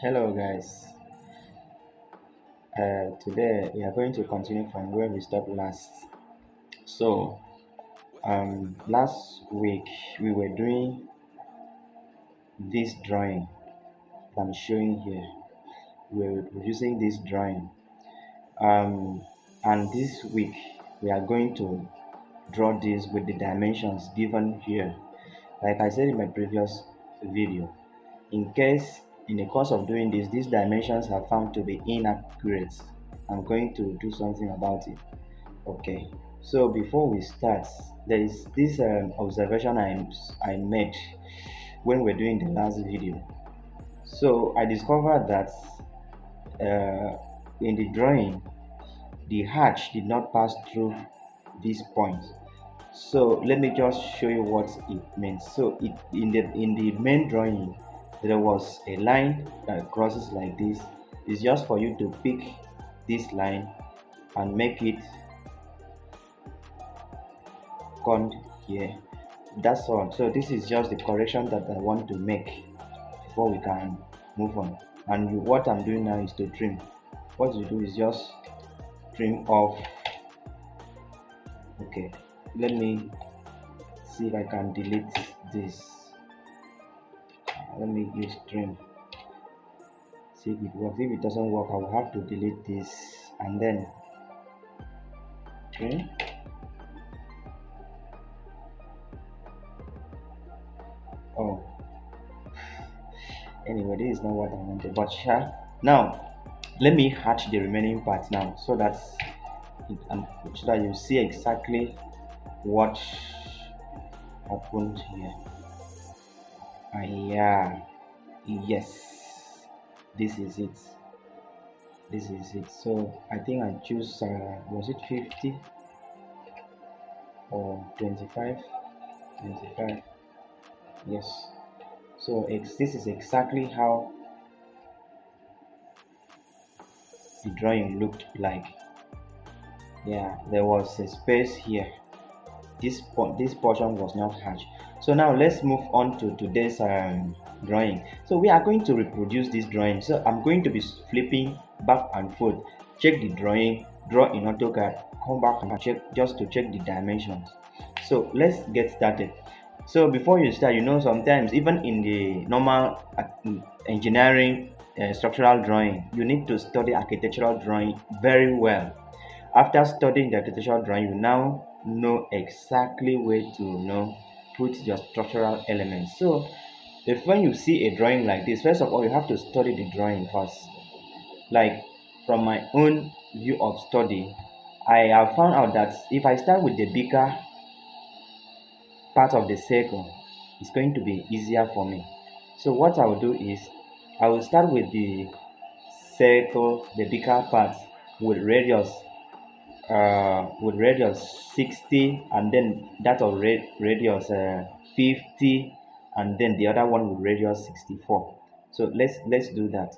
Hello guys, today we are going to continue from where we stopped last. So, last week we were doing this drawing that I'm showing here. We were producing this drawing, um, and this week we are going to draw this with the dimensions given here. Like I said in my previous video, in case in the course of doing this, these dimensions are found to be inaccurate, I'm going to do something about it. Okay, so before we start, there is this observation I made when we're doing the last video. So I discovered that in the drawing, the hatch did not pass through this point. So let me just show you what it means. So in the main drawing, there was a line that crosses like this. It's just for you to pick this line and make it come here. That's all. So this is just the correction that I want to make before we can move on. And what I'm doing now is to trim. What you do is just trim off. Okay, let me see if I can delete this. Let me use trim, see if it works. If it doesn't work, I will have to delete this and then trim. Oh, anyway, this is not what I wanted, but now let me hatch the remaining part now so that so that you see exactly what happened here. Yeah, yes, this is it. This is it. So I think I choose was it 50 or 25? 25. Yes. So this is exactly how the drawing looked like. Yeah, there was a space here. This portion was not hatched. So now let's move on to today's drawing. So we are going to reproduce this drawing. So I'm going to be flipping back and forth, check the drawing, draw in Autocad, come back and check just to check the dimensions. So let's get started. So before you start, sometimes even in the normal engineering structural drawing, you need to study architectural drawing very well. After studying the architectural drawing, you now know exactly where to put your structural elements. So if when you see a drawing like this, first of all you have to study the drawing first. Like from my own view of study, I have found out that if I start with the bigger part of the circle, it's going to be easier for me. So what I will do is I will start with the circle, the bigger part, with radius 60, and then that of radius 50, and then the other one with radius 64. So let's do that.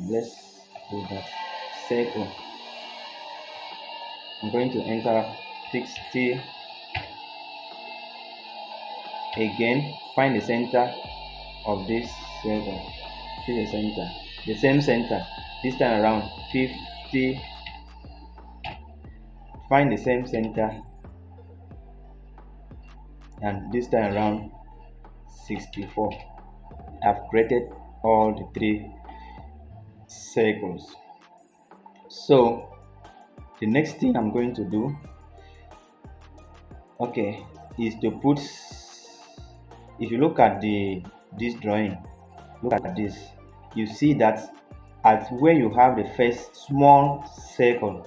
Let's do that. Circle, I'm going to enter 60 again. Find the center of this circle. See the center, the same center this time around. 50, find the same center, and this time around 64. I've created all the three circles. So the next thing I'm going to do, okay, is to put, if you look at this drawing, look at this, you see that at where you have the first small circle,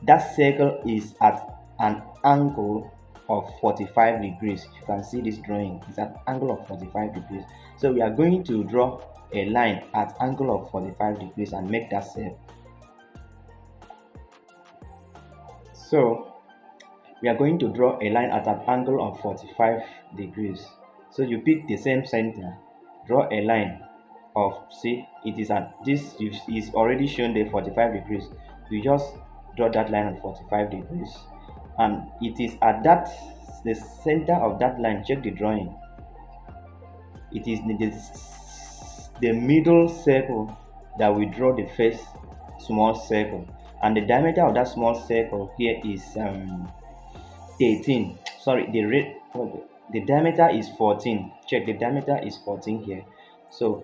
that circle is at an angle of 45 degrees. You can see this drawing is at angle of 45 degrees. So we are going to draw a line at angle of 45 degrees and make that circle. So we are going to draw a line at an angle of 45 degrees. So you pick the same center, draw a line of, see, it is at this is already shown the 45 degrees. You just draw that line at 45 degrees, and it is at the center of that line. Check the drawing. It is in the the middle circle that we draw the first small circle, and the diameter of that small circle here is 18. Sorry, the diameter is 14. Check, the diameter is 14 here. So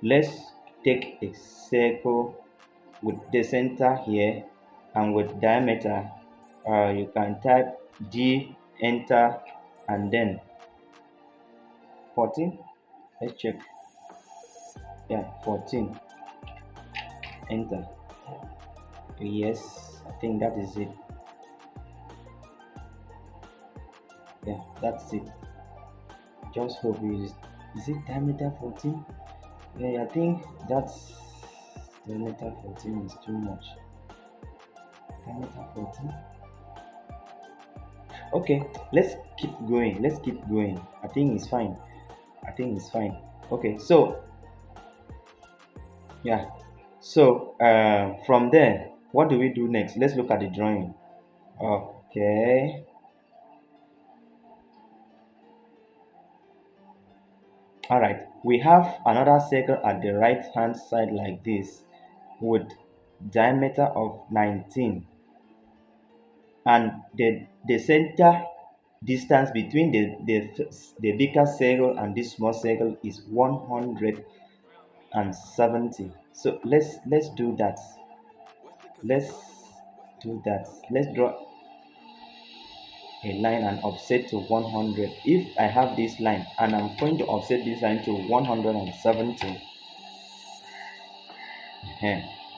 let's take a circle with the center here and with diameter. You can type D, enter, and then 14. Let's check. Yeah, 14. Enter. Yes, I think that is it. Yeah, that's it. Just hope is it diameter 14? Yeah, I think that's diameter 14 is too much. Diameter 14. Okay, let's keep going. Let's keep going. I think it's fine. I think it's fine. Okay, so yeah, so from there, what do we do next? Let's look at the drawing. Okay. All right, we have another circle at the right hand side like this with diameter of 19, and the center distance between the bigger circle and this small circle is 170. So let's do that. Let's do that. Let's draw a line and offset to 100. If I have this line and I'm going to offset this line to 170,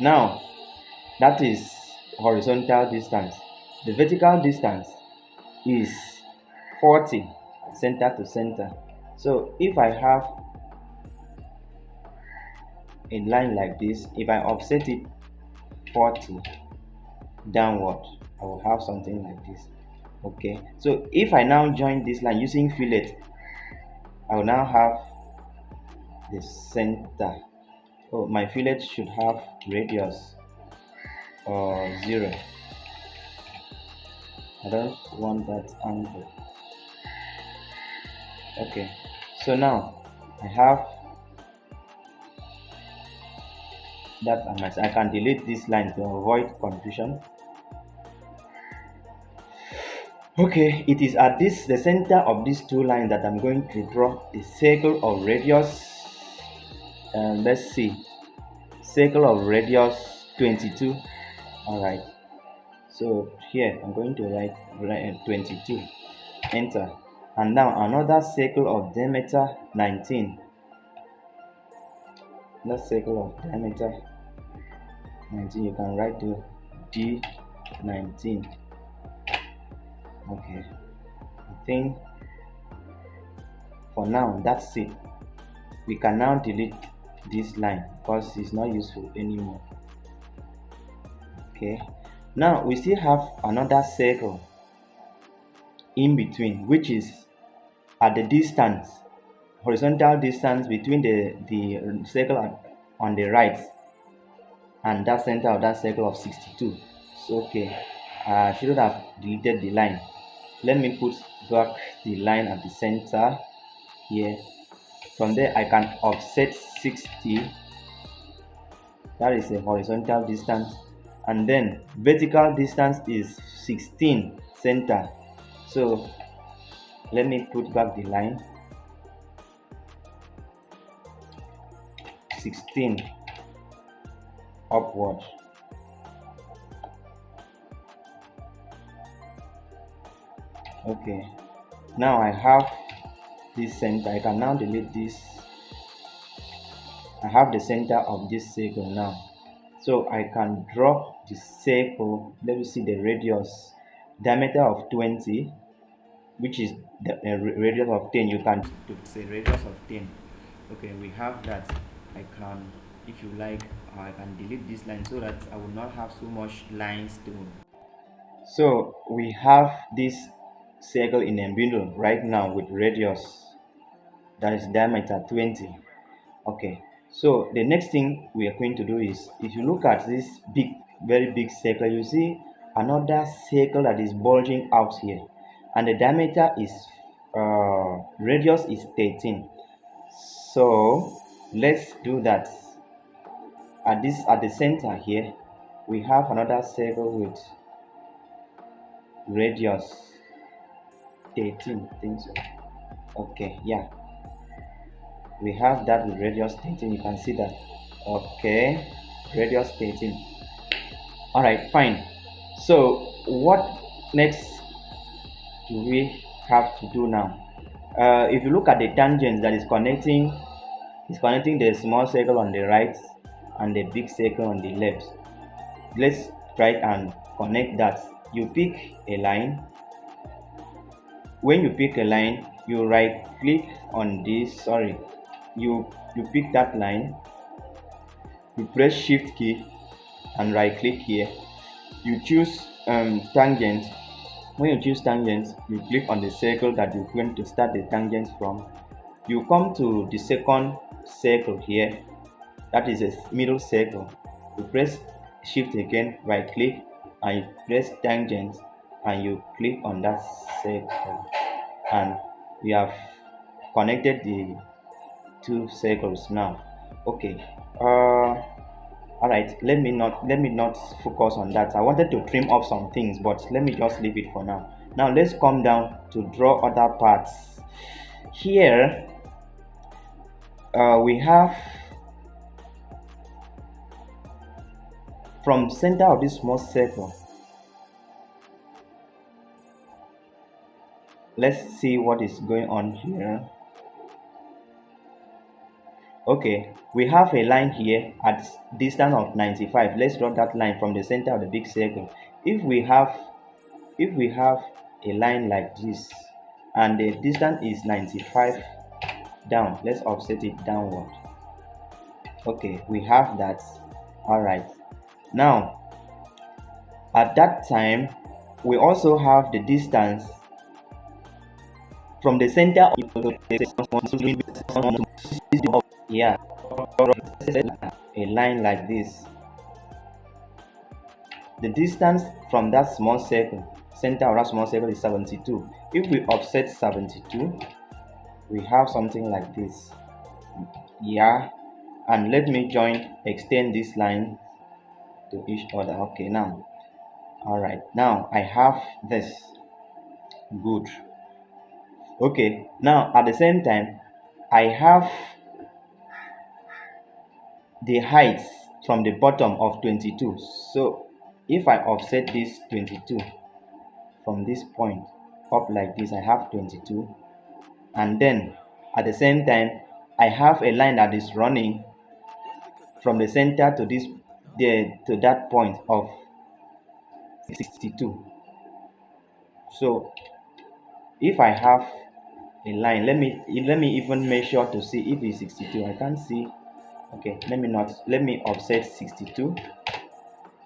now that is horizontal distance. The vertical distance is 40 center to center. So if I have a line like this, if I offset it 40 downward, I will have something like this. Okay, so if I now join this line using fillet, I will now have the center. Oh, my fillet should have radius 0. I don't want that angle. Okay, so now I have that. I can delete this line to avoid confusion. Okay, it is at the center of these two lines that I'm going to draw a circle of radius. Let's see, circle of radius 22. All right, so here I'm going to write 22. Enter. And now another circle of diameter 19. That circle of diameter 19, you can write to D19. Okay, I think for now that's it. We can now delete this line because it's not useful anymore. Okay, now we still have another circle in between, which is at the distance, horizontal distance between the circle on the right and that center of that circle of 62. So okay, I should have deleted the line. Let me put back the line at the center here. From there I can offset 60. That is a horizontal distance, and then vertical distance is 16 center. So let me put back the line 16 upward. Okay, now I have this center. I can now delete this. I have the center of this circle now, so I can draw the circle. Let me see the radius, diameter of 20, which is the radius of 10. You can say radius of 10. Okay, we have that. I can, if you like, I can delete this line so that I will not have so much lines to. So we have this circle in a middle right now with radius, that is diameter 20. Okay, so the next thing we are going to do is, if you look at this very big circle, you see another circle that is bulging out here, and the diameter is radius is 13. So let's do that. At the center here, we have another circle with radius 13, I think so. Okay, yeah, we have that with radius 13. You can see that. Okay, radius 13. All right, fine. So what next do we have to do now? If you look at the tangent that is connecting, the small circle on the right and the big circle on the left. Let's try and connect that. You pick a line. When you pick a line, you right click on this. Sorry, you pick that line. You press Shift key and right click here. You choose tangent. When you choose tangent, you click on the circle that you're going to start the tangent from. You come to the second circle here, that is a middle circle. You press Shift again, right click, and you press tangent, and you click on that circle, and we have connected the two circles now. Okay. All right, let me not focus on that. I wanted to trim off some things, but let me just leave it for now. Now let's come down to draw other parts. Here we have, from center of this small circle, let's see what is going on here. Okay, we have a line here at distance of 95. Let's draw that line from the center of the big circle. If we have a line like this and the distance is 95 down, let's offset it downward. Okay, we have that. All right, now at that time we also have the distance from the center of yeah, a line like this. The distance from that small circle, center of that small circle, is 72. If we offset 72, we have something like this. Yeah, and let me extend this line to each other. Okay, now, all right, now I have this. Good. Okay, now at the same time, I have the height from the bottom of 22. So if I offset this 22 from this point up like this, I have 22, and then at the same time I have a line that is running from the center to to that point of 62. So if I have a line, let me even measure to see if it's 62. I can't see. Okay, let me offset 62.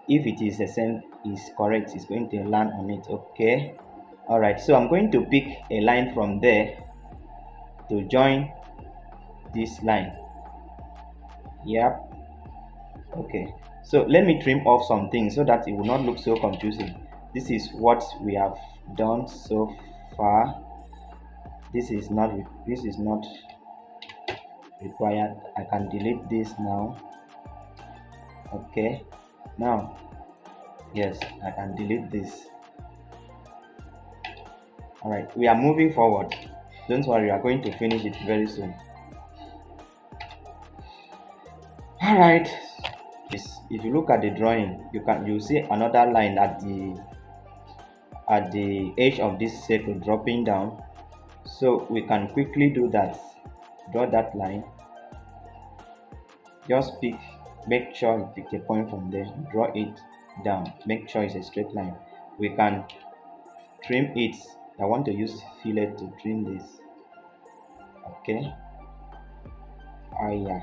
If it is the same, is correct, it's going to land on it. Okay, all right, so I'm going to pick a line from there to join this line. Yep. Okay, so let me trim off some things so that it will not look so confusing. This is what we have done so far. This is not required. I can delete this now. Okay, now yes, I can delete this. All right, we are moving forward. Don't worry, we are going to finish it very soon. All right, if you look at the drawing, you see another line at the edge of this circle dropping down. So we can quickly do that. Draw that line. Just make sure you pick a point from there, draw it down, make sure it's a straight line. We can trim it. I want to use fillet to trim this. Okay. Oh yeah,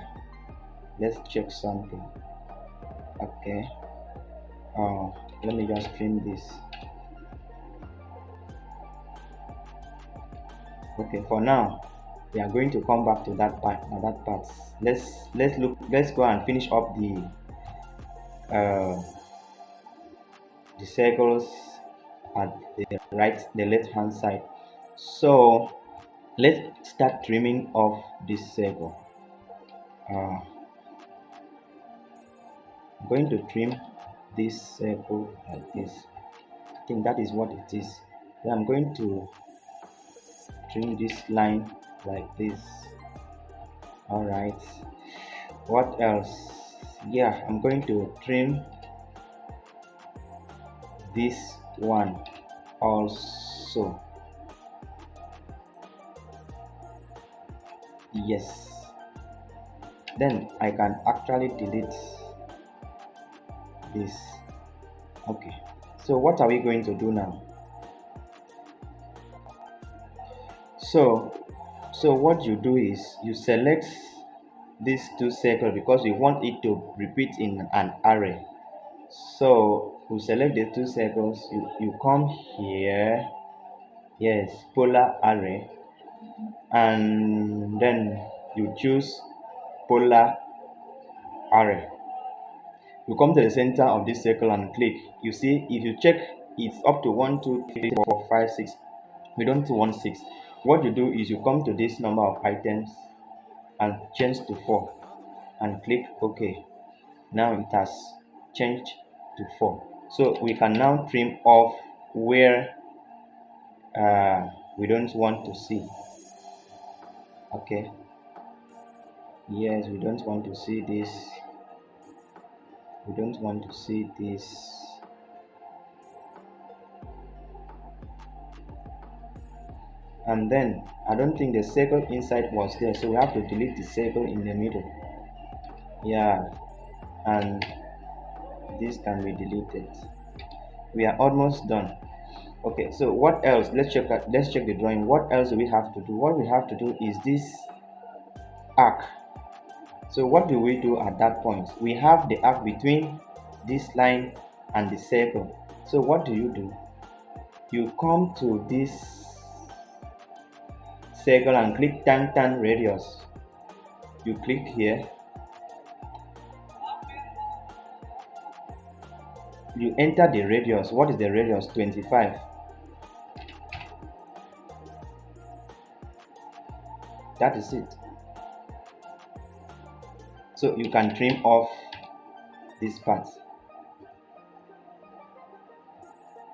let's check something. Okay, let me just trim this. Okay, for now we are going to come back to that part. Let's go and finish up the circles at the left hand side. So let's start trimming off this circle. uh, I'm going to trim this circle like this. I think that is what it is. Then I'm going to trim this line like this. All right, what else? Yeah, I'm going to trim this one also. Yes, then I can actually delete this. Okay, so what are we going to do now? So what you do is you select these two circles because we want it to repeat in an array. So we select the two circles, you come here, yes, polar array, and then you choose polar array. You come to the center of this circle and click. You see, if you check, it's up to 1 2 3 4 5 6. We don't want 6. What you do is you come to this number of items and change to 4 and click OK. Now it has changed to 4. So we can now trim off where we don't want to see. Okay, yes, we don't want to see this. We don't want to see this. And then I don't think the circle inside was there, so we have to delete the circle in the middle. Yeah, and this can be deleted. We are almost done. Okay, so what else? Let's check the drawing. What else do we have to do? What we have to do is this arc. So what do we do at that point? We have the arc between this line and the circle. So what do? You come to this circle and click tan radius. You click here, you enter the radius. What is the radius? 25. That is it. So you can trim off this part.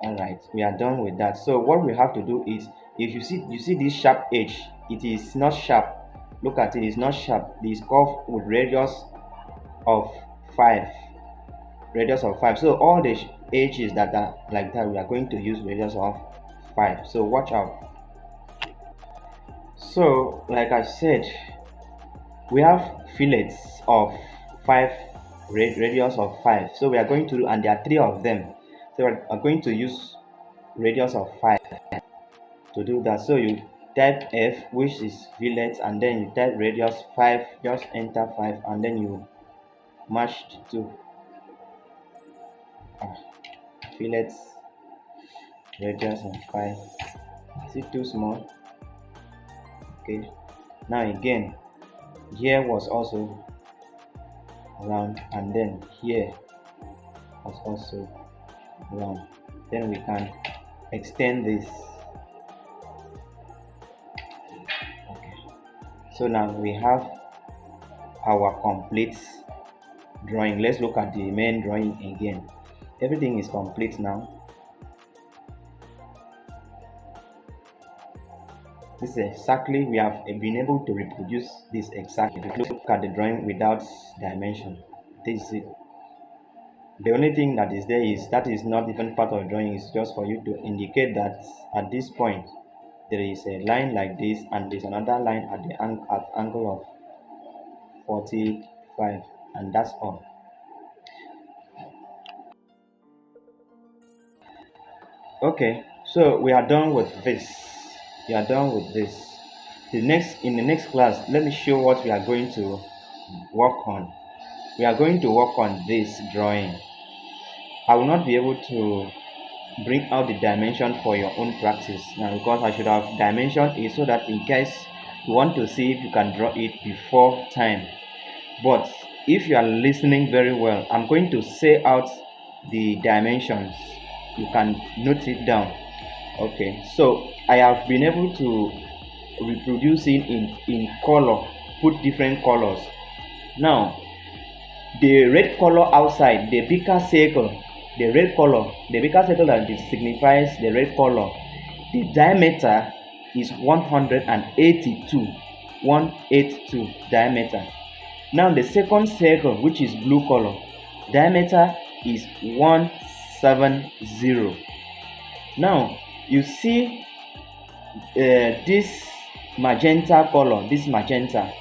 All right, we are done with that. So what we have to do is, if you see this sharp edge, it is not sharp. Look at it, it's not sharp. It is curved with radius of 5. Radius of 5. So all the edges that are like that, we are going to use radius of 5. So watch out. So like I said, we have fillets of 5, radius of 5. So we are going to do, and there are 3 of them. So we are going to use radius of 5 to do that. So you type F, which is fillet, and then you type radius 5. Just enter 5, and then you match to fillets radius of 5. Is it too small? Okay. Now again, here was also round, and then here was also round. Then we can extend this. Okay, so now we have our complete drawing. Let's look at the main drawing again. Everything is complete now. This is exactly, we have been able to reproduce this exactly. Look at the drawing without dimension. This is it. The only thing that is there is that is not even part of the drawing. It's just for you to indicate that at this point there is a line like this, and there's another line at the angle of 45, and that's all. Okay, so we are done with this. We are done with this. In the next class, let me show what we are going to work on. We are going to work on this drawing. I will not be able to bring out the dimension for your own practice now, because I should have dimensioned it so that in case you want to see if you can draw it before time. But if you are listening very well, I'm going to say out the dimensions. You can note it down. Okay, so I have been able to reproduce it in color, put different colors. Now the red color outside, the bigger circle, the red color, the bigger circle that signifies the red color, the diameter is 182 diameter. Now the second circle, which is blue color, diameter is 170. Now you see this magenta color, this magenta,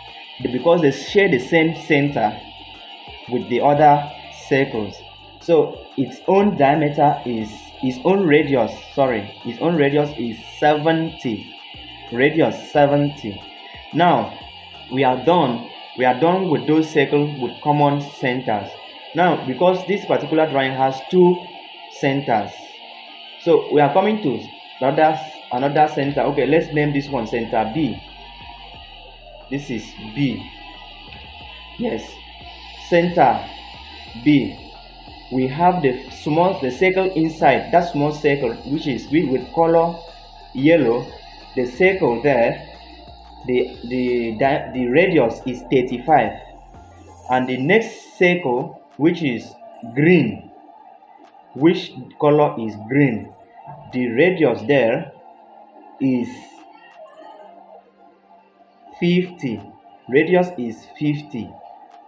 because they share the same center with the other circles, so its own diameter is its own radius is 70. Radius 70. Now we are done with those circles with common centers. Now because this particular drawing has two centers, so we are coming to another center. Okay, let's name this one center B. This is B. Yes, center B. We have the circle inside that small circle, which is with color yellow. The circle there, the radius is 35, and the next circle, which is green, which color is green, the radius there is 50. Radius is 50.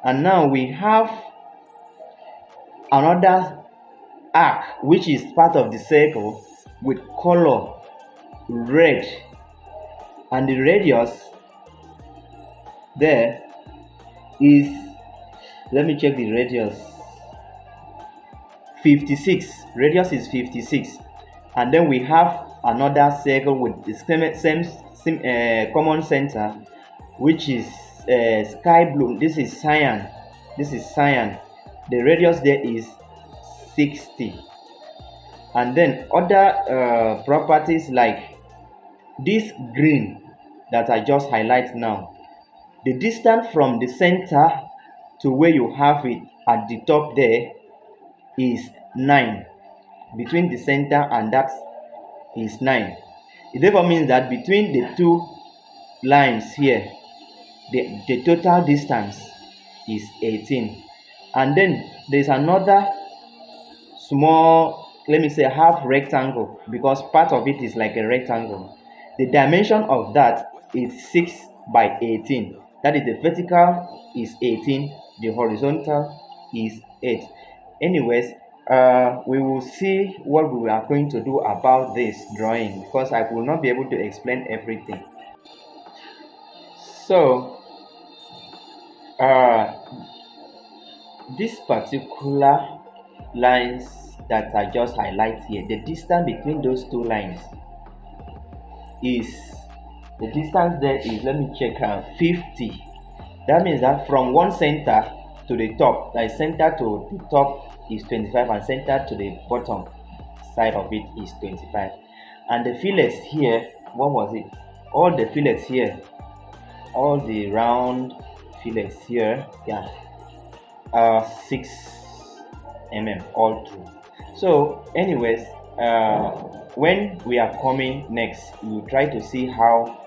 And now we have another arc, which is part of the circle, with color red, and the radius there is, let me check the radius, 56. Radius is 56. And then we have another circle with the same common center, which is sky blue. This is cyan. The radius there is 60. And then other properties like this green that I just highlight now, the distance from the center to where you have it at the top there is 9. Between the center and that is 9. It therefore means that between the two lines here, the total distance is 18. And then there's another small, let me say, half rectangle, because part of it is like a rectangle. The dimension of that is 6 by 18. That is, the vertical is 18, the horizontal is 8. Anyways, we will see what we are going to do about this drawing, because I will not be able to explain everything. So this particular lines that I just highlight here, the distance between those two lines is, the distance there is, let me check, 50. That means that from one center to the top, like center to the top is 25, and center to the bottom side of it is 25. And the fillets here, what was it? All the fillets here, all the round fillets here, yeah, 6 mm all through. So anyways, when we are coming next, we will try to see how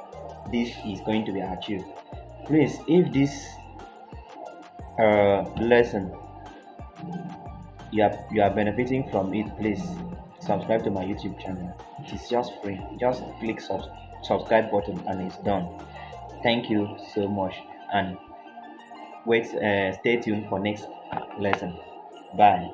this is going to be achieved. Please, if this lesson you are benefiting from it, please subscribe to my YouTube channel. It is just free. Just click subscribe button and it's done. Thank you so much, and stay tuned for next lesson. Bye.